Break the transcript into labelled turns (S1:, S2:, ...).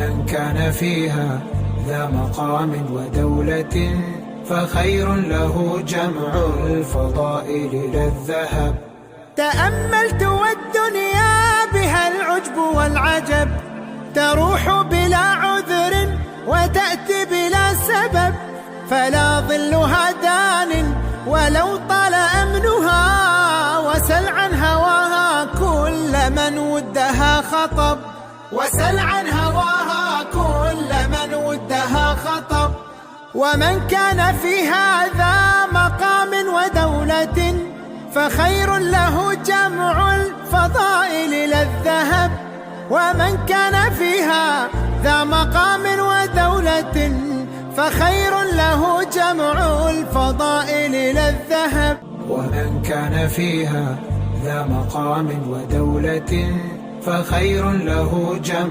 S1: ومن كان فيها ذا مقام ودولة فخير له جمع الفضائل لا الذهب.
S2: تأملت والدنيا بها العجب والعجب، تروح بلا عذر وتأتي بلا سبب، فلا ظلها دان ولو طال أمنها، وسل عن هواها كل من ودها خطب، وسل عن هواها كل من ودها خطب. ومن كان في هذا مقام ودولة فخير له جمع الفضائل لا الذهب. ومن كان فيها ذا مقام ودولة فخير له جمع الفضائل لا الذهب.
S1: ومن كان فيها ذا مقام ودولة فخير له جمع